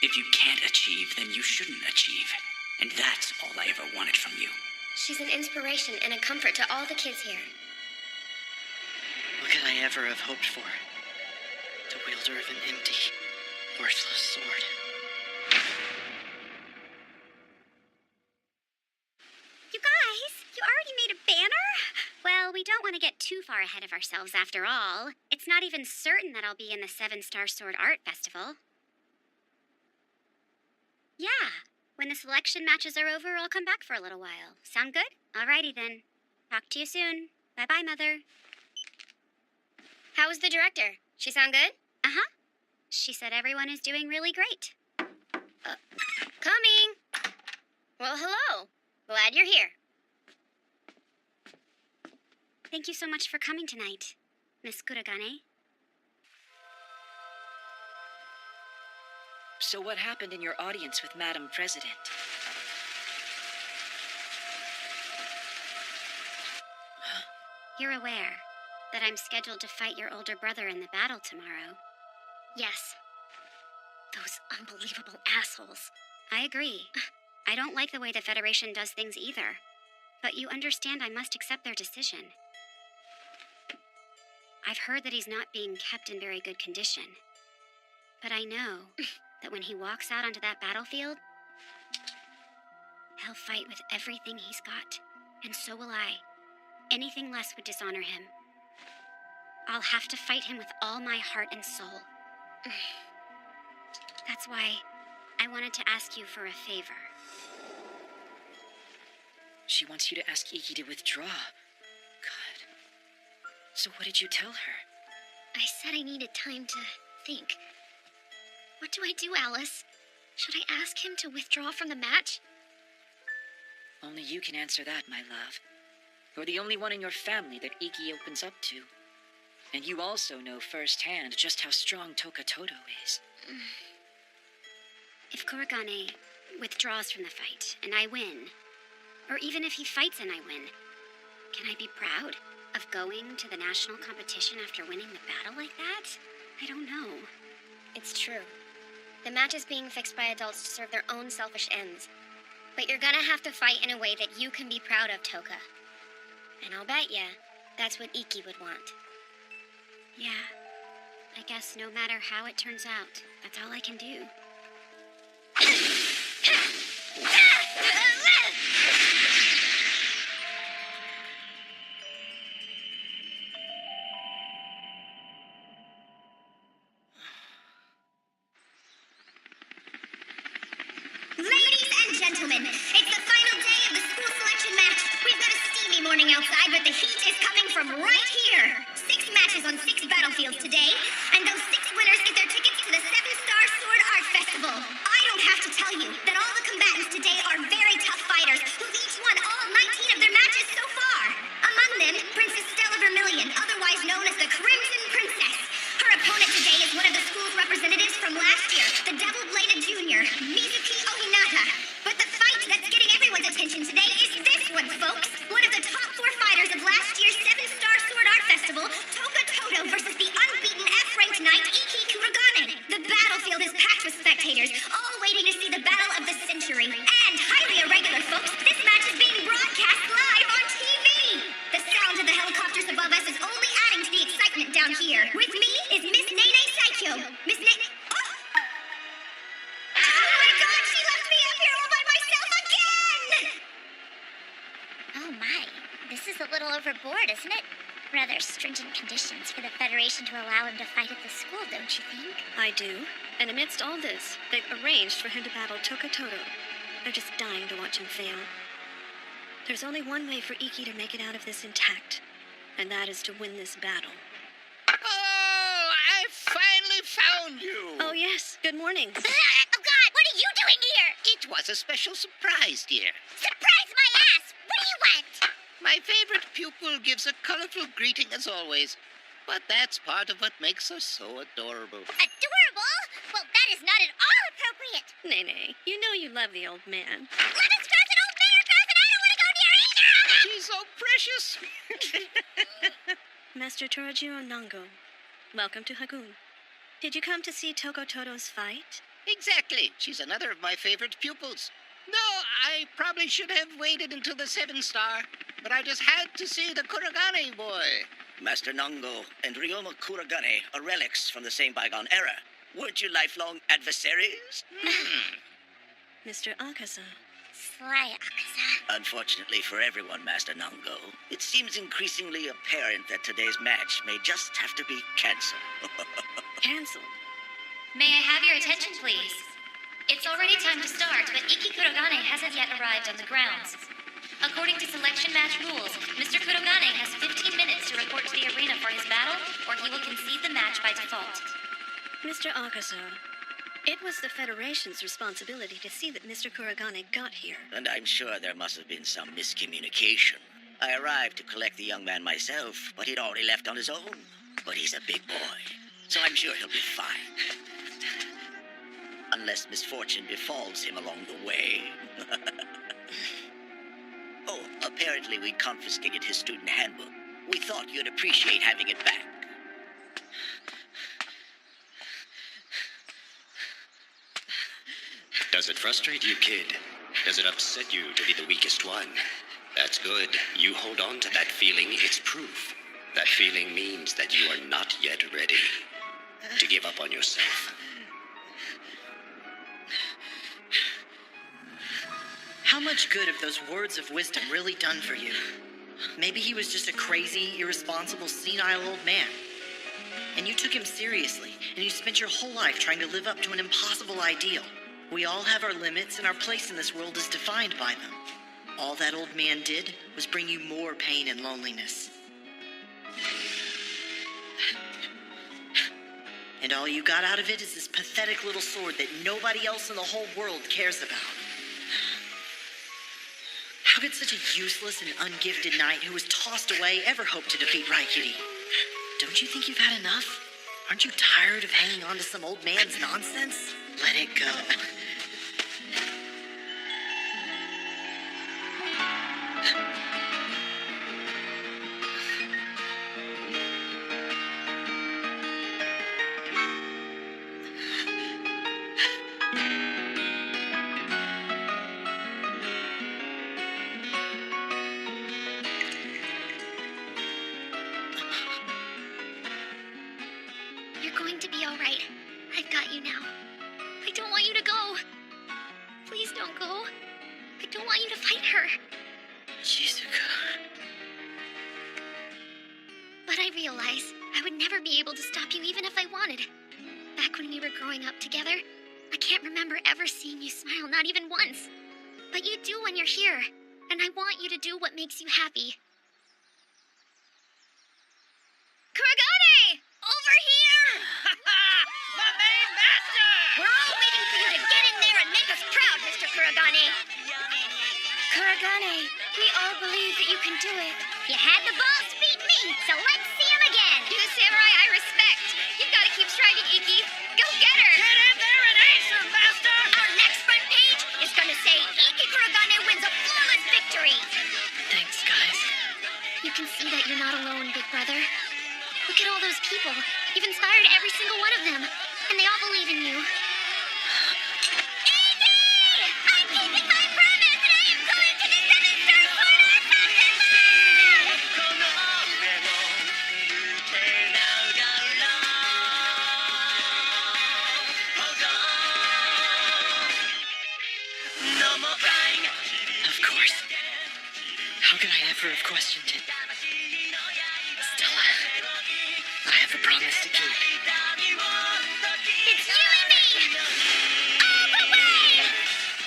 If you can't achieve, then you shouldn't achieve. And that's all I ever wanted from you. She's an inspiration and a comfort to all the kids here. What could I ever have hoped for? The wielder of an empty, worthless sword. You guys, you already made a banner? Well, we don't want to get too far ahead of ourselves after all. It's not even certain that I'll be in the 7-Star Sword Art Festival. Yeah, when the selection matches are over, I'll come back for a little while. Sound good? Alrighty then. Talk to you soon. Bye-bye, Mother. How was the director? She sound good? Uh-huh. She said everyone is doing really great. Coming! Well, hello. Glad you're here. Thank you so much for coming tonight, Miss Kuragane. So what happened in your audience with Madam President? You're aware that I'm scheduled to fight your older brother in the battle tomorrow. Yes. Those unbelievable assholes. I agree. I don't like the way the Federation does things either. But you understand I must accept their decision. I've heard that he's not being kept in very good condition. But I know that when he walks out onto that battlefield, he'll fight with everything he's got. And so will I. Anything less would dishonor him. I'll have to fight him with all my heart and soul. That's why I wanted to ask you for a favor. She wants you to ask Iki to withdraw. God. So what did you tell her? I said I needed time to think. What do I do, Alice? Should I ask him to withdraw from the match? Only you can answer that, my love. You're the only one in your family that Iki opens up to. And you also know firsthand just how strong Toka Todo is. If Kuragane withdraws from the fight and I win, or even if he fights and I win, can I be proud of going to the national competition after winning the battle like that? I don't know. It's true. The match is being fixed by adults to serve their own selfish ends. But you're gonna have to fight in a way that you can be proud of, Toka. And I'll bet ya, that's what Iki would want. Yeah. I guess no matter how it turns out, that's all I can do. Ladies and gentlemen, it's the final day of the school selection match. We've got a steamy morning outside, but the heat is coming from right here. 6 matches on 6 battlefields today, and those 6 winners get their tickets to the 7-Star Sword Art Festival. I don't have to tell you that all the combatants today are very tough fighters who've each won all 19 of their matches so far. Among them, Princess Stella Vermilion, otherwise known as the Crimson Princess. Her opponent today is one of the school's representatives from last year, the Double-Bladed Junior, Mizuki Ohinata. But the fight that's getting everyone's attention today is this one, folks. One of the top 4 fighters of last year's 7-Star Sword Art Festival, Toka Todo versus the unbeaten F-ranked knight Iki Kuragane. The battlefield is packed with spectators, all waiting to see the battle of the century. And highly irregular, folks, this match is being broadcast live on TV. The sound of the helicopters above us is only adding to the excitement down here. With me is Miss Nene Saikyo. Miss Nene... Oh my God, she left me up here all by myself again! Oh my, this is a little overboard, isn't it? Rather stringent conditions for the Federation to allow him to fight at the school, don't you think? I do. And amidst all this, they've arranged for him to battle Toka Todo. They're just dying to watch him fail. There's only one way for Iki to make it out of this intact, and that is to win this battle. Oh, I finally found you. Oh yes, good morning. Oh God, what are you doing here? It was a special surprise, dear. Surprise my ass! What do you want? My favorite pupil gives a colorful greeting as always. But that's part of what makes her so adorable. Adorable? Well, that is not at all appropriate. Nene, you know you love the old man. Lemon scarf and old bear scarf, and I don't want to go near either of them! She's so precious. Master Torajiro Nango, welcome to Hagun. Did you come to see Toka Todo's fight? Exactly. She's another of my favorite pupils. No, I probably should have waited until the 7-star, but I just had to see the Kuragane boy. Master Nango and Ryoma Kuragane are relics from the same bygone era. Weren't you lifelong adversaries? Mr. Akaza. Sly Akaza. Unfortunately for everyone, Master Nango, it seems increasingly apparent that today's match may just have to be cancelled. Cancelled. May I have your attention, please? It's already time to start, but Iki Kurogane hasn't yet arrived on the grounds. According to selection match rules, Mr. Kurogane has 15 minutes to report to the arena for his battle, or he will concede the match by default. Mr. Akaza, it was the Federation's responsibility to see that Mr. Kuragane got here. And I'm sure there must have been some miscommunication. I arrived to collect the young man myself, but he'd already left on his own. But he's a big boy, so I'm sure he'll be fine. Unless misfortune befalls him along the way. Oh, apparently we confiscated his student handbook. We thought you'd appreciate having it back. Does it frustrate you, kid? Does it upset you to be the weakest one? That's good. You hold on to that feeling, it's proof. That feeling means that you are not yet ready to give up on yourself. How much good have those words of wisdom really done for you? Maybe he was just a crazy, irresponsible, senile old man. And you took him seriously, and you spent your whole life trying to live up to an impossible ideal. We all have our limits, and our place in this world is defined by them. All that old man did was bring you more pain and loneliness. And all you got out of it is this pathetic little sword that nobody else in the whole world cares about. How could such a useless and ungifted knight who was tossed away ever hope to defeat Raikiri? Don't you think you've had enough? Aren't you tired of hanging on to some old man's nonsense? Let it go. You're going to be all right. I've got you now. I don't want you to go. Please don't go. I don't want you to fight her. Shizuka. But I realize I would never be able to stop you even if I wanted. Back when we were growing up together, I can't remember ever seeing you smile, not even once. But you do when you're here, and I want you to do what makes you happy. Kuragane! Over here! My main master! We're all waiting for you to get in there and make us proud, Mr. Kuragane. Kuragane, we all believe that you can do it. You had the balls to beat me, so let's see him again. You samurai I respect. You've got to keep striving, Iki. Go get her! Get in there and ace her, master! Our next front page is going to say Iki Kuragane wins a flawless victory. Thanks, guys. You can see that you're not alone, big brother. Look at all those people. You've inspired every single one of them, and they all believe in you. Iki! I'm keeping my promise, and I am going to the 7-star Sword Art Festival! Of course. How could I ever have questioned it? Stella, I have a promise to keep. It's you and me! All the way!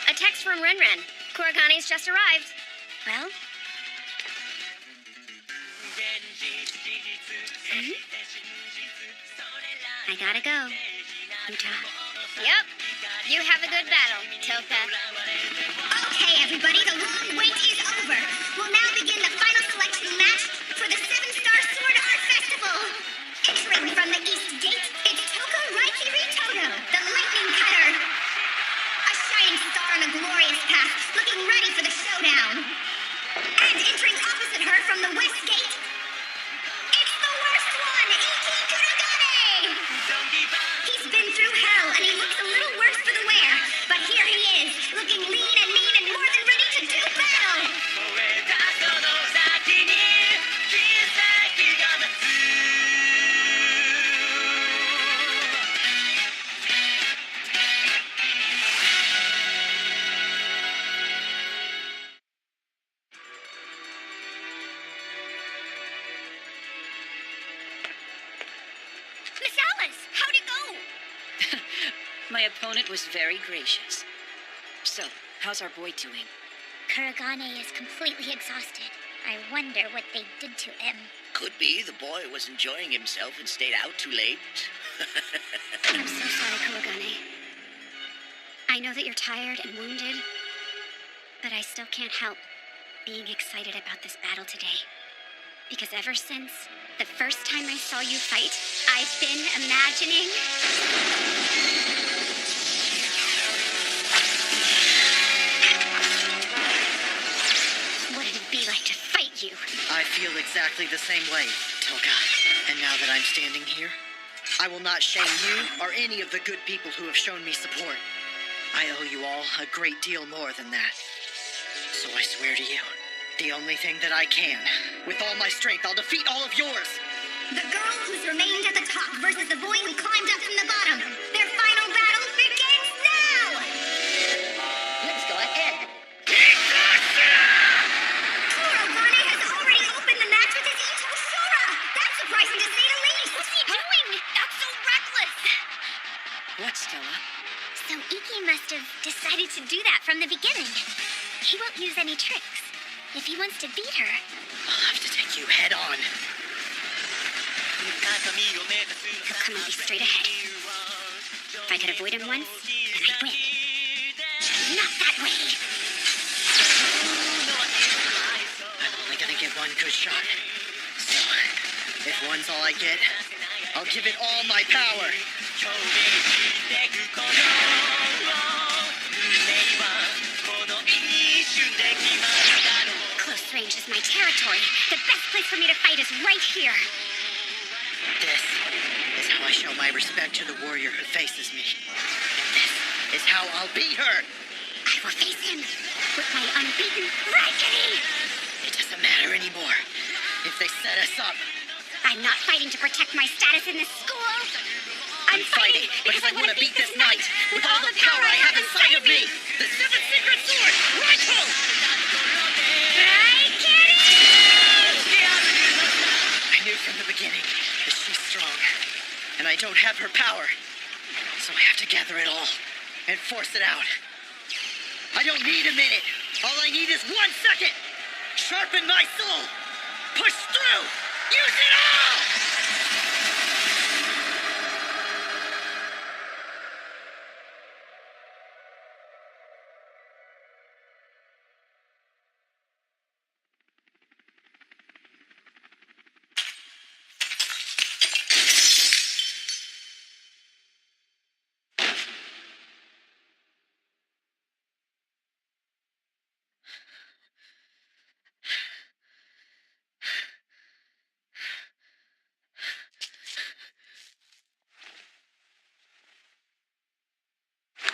A text from Renren. Kuragane's just arrived. Well, I gotta go. Utah. Yep. You have a good battle, Toka. Okay, everybody, the long wait is over. We'll now begin the final selection match for the 7-star Sword Art Festival. Entering from the East Gate, it's Toka Raikiri Toto, the lightning cutter. A shining star on a glorious path, looking ready for the showdown. And entering opposite her from the West Gate, it's the worst one, Iki Kuragane! He's been through hell, and he looks a little worse for the My opponent was very gracious. So, how's our boy doing? Kuragane is completely exhausted. I wonder what they did to him. Could be the boy was enjoying himself and stayed out too late. I'm so sorry, Kuragane. I know that you're tired and wounded, but I still can't help being excited about this battle today. Because ever since the first time I saw you fight, I've been imagining... what it'd be like to fight you. I feel exactly the same way, Toka. And now that I'm standing here, I will not shame you or any of the good people who have shown me support. I owe you all a great deal more than that. So I swear to you, the only thing that I can, with all my strength, I'll defeat all of yours. The girl who's remained at the top versus the boy who climbed up from the bottom. Their final battle begins now! Let's go ahead. Kuragane has already opened the match with his Ito Shura! That's surprising to say the least! What's he doing? That's so reckless! What, Stella? So Iki must have decided to do that from the beginning. He won't use any tricks. If he wants to beat her, I'll have to take you head on. He'll come and be straight ahead. If I could avoid him once, then I'd win. not that way. I'm only gonna get one good shot. So, if one's all I get, I'll give it all my power. Close range is my territory. The best place for me to fight is right here. This is how I show my respect to the warrior who faces me. And this is how I'll beat her. I will face him with my unbeaten Raikiri. It doesn't matter anymore if they set us up. I'm not fighting to protect my status in this school. I'm fighting because I want to beat this knight with all the power I have inside of me. The seven secret sword, Raiko! I knew from the beginning that she's strong, and I don't have her power. So I have to gather it all and force it out. I don't need a minute. All I need is 1 second. Sharpen my soul. Push through. Use it all!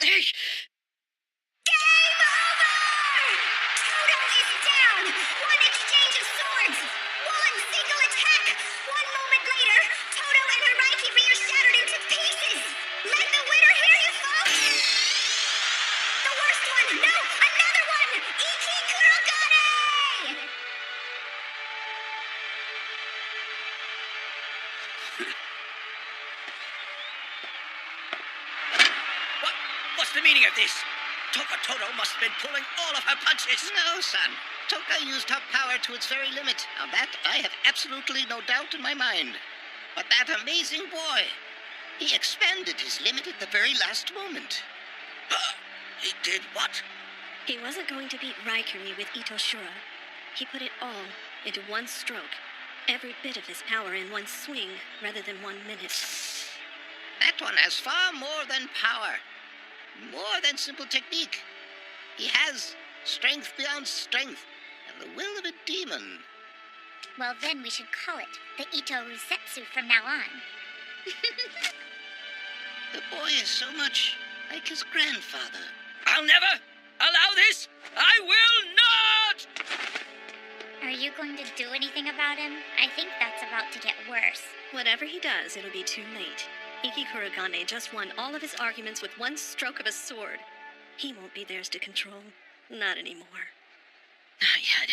Game over! Toto is down! One exchange of swords! One single attack! 1 moment later, Toto and her Raikiri are shattered into pieces! Let the winner hear you, folks! The worst one! No! Another one! Iki Kurogane! What's the meaning of this? Toka Toto must have been pulling all of her punches. No, son. Toka used her power to its very limit. Now that I have absolutely no doubt in my mind. But that amazing boy, he expanded his limit at the very last moment. He did what? He wasn't going to beat Raikiri with Ito Shura. He put it all into one stroke. Every bit of his power in one swing, rather than 1 minute. That one has far more than power. More than simple technique. He has strength beyond strength, and the will of a demon. Well, then we should call it the Ito Rusetsu from now on. The boy is so much like his grandfather. I'll never allow this! I will not! Are you going to do anything about him? I think that's about to get worse. Whatever he does, it'll be too late. Iki Kuragane just won all of his arguments with one stroke of a sword. He won't be theirs to control. Not anymore. Not yet.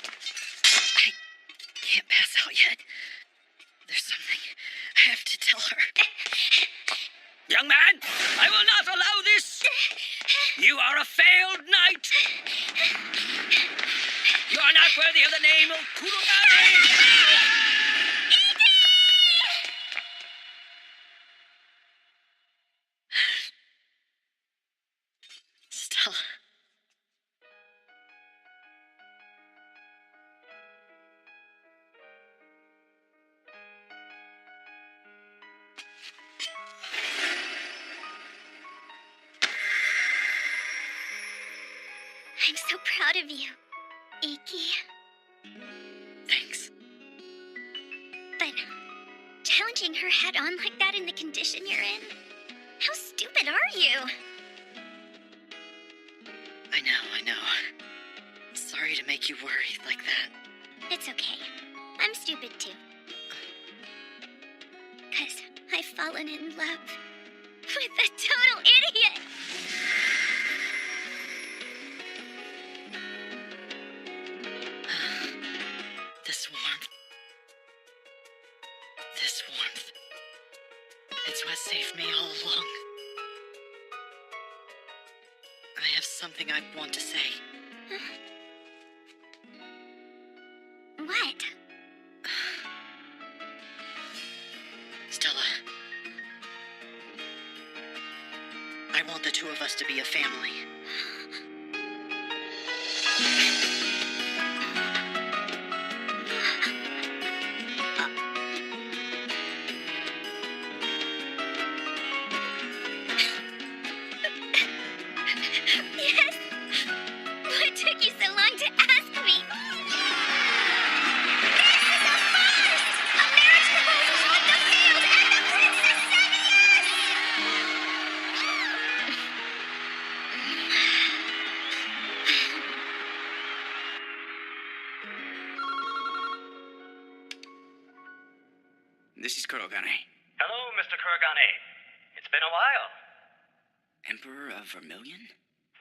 I can't pass out yet. There's something I have to tell her. Young man! failed knight! You are not worthy of the name of Kurogane! Stella. I'm so proud of you, Iki. Thanks. But challenging her head on like that in the condition you're in, how stupid are you? I know. Sorry to make you worry like that. It's okay. I'm stupid too. 'Cause I've fallen in love with a total idiot. This warmth. It's what saved me all along. I have something I want to say. What? Stella. I want the two of us to be a family. Yes! What took you so long to ask me? This is a farce! A marriage proposal with the field and the princess said yes! This is Kurogane. Hello, Mr. Kurogane. It's been a while. Emperor of Vermilion?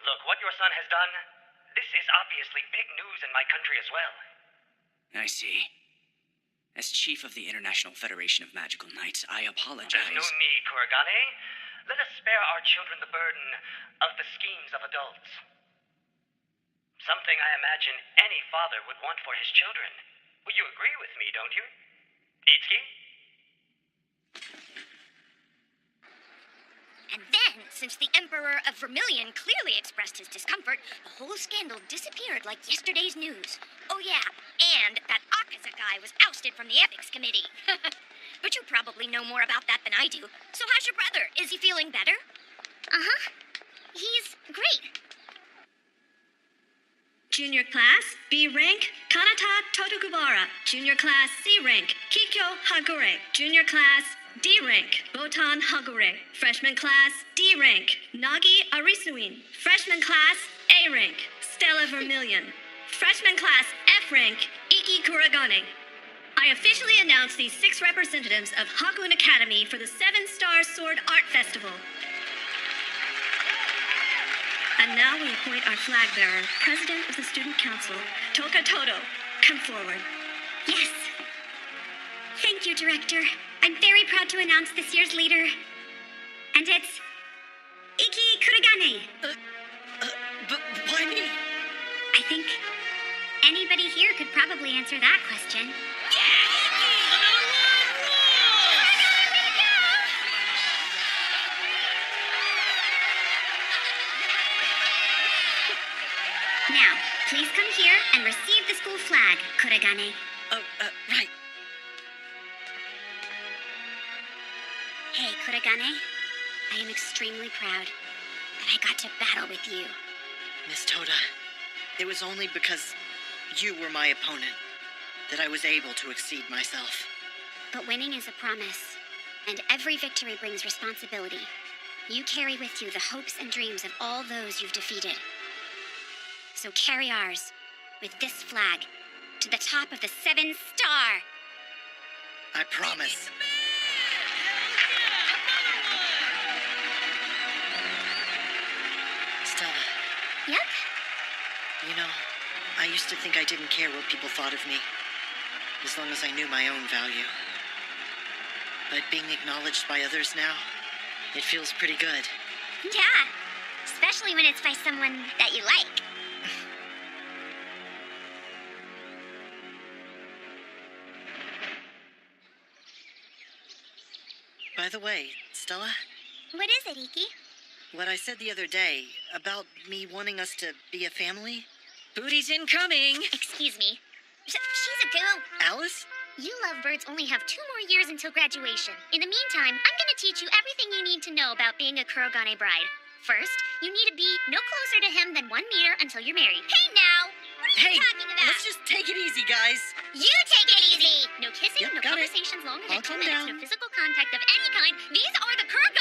Look, what your son has done, this is obviously big news in my country as well. I see. As chief of the International Federation of Magical Knights, I apologize. There's no need, Kurogane. Let us spare our children the burden of the schemes of adults. Something I imagine any father would want for his children. Well, you agree with me, don't you? Itsuki? And then, since the Emperor of Vermilion clearly expressed his discomfort, the whole scandal disappeared like yesterday's news. Oh yeah, and that Akaza guy was ousted from the Ethics Committee. But you probably know more about that than I do. So how's your brother? Is he feeling better? Uh-huh. He's great. Junior class, B rank, Kanata Totokubara. Junior class, C rank, Kikyo Hagure. Junior class, D rank, Botan Hagure. Freshman class, D rank, Nagi Arisuin. Freshman class, A rank, Stella Vermilion. Freshman class, F rank, Iki Kuragane. I officially announce these 6 representatives of Hakun Academy for the 7-Star Sword Art Festival. And now we appoint our flag bearer, President of the Student Council, Toka Todo. Come forward. Yes. Thank you, Director. I'm very proud to announce this year's leader. And it's Iki Kuragane. But why me? I think anybody here could probably answer that question. Now, please come here and receive the school flag, Kuragane. Oh, right. Hey, Kuragane. I am extremely proud that I got to battle with you. Miss Toda, it was only because you were my opponent that I was able to exceed myself. But winning is a promise, and every victory brings responsibility. You carry with you the hopes and dreams of all those you've defeated. So carry ours, with this flag, to the top of the 7-Star. I promise. Stella. Yep. You know, I used to think I didn't care what people thought of me, as long as I knew my own value. But being acknowledged by others now, it feels pretty good. Yeah. Especially when it's by someone that you like. By the way, Stella, What is it, Iki? what I said the other day about me wanting us to be a family? Booty's incoming! Excuse me. She's a girl. Alice? You lovebirds only have 2 more years until graduation. In the meantime, I'm gonna teach you everything you need to know about being a Kurogane bride. First, you need to be no closer to him than 1 meter until you're married. Hey now! What are Hey, you talking about? let's just take it easy, guys. You take it easy! No kissing, Yep, no got it. conversations longer I'll than 2 calm minutes, down. no physical contact of any kind. These are the Kurogane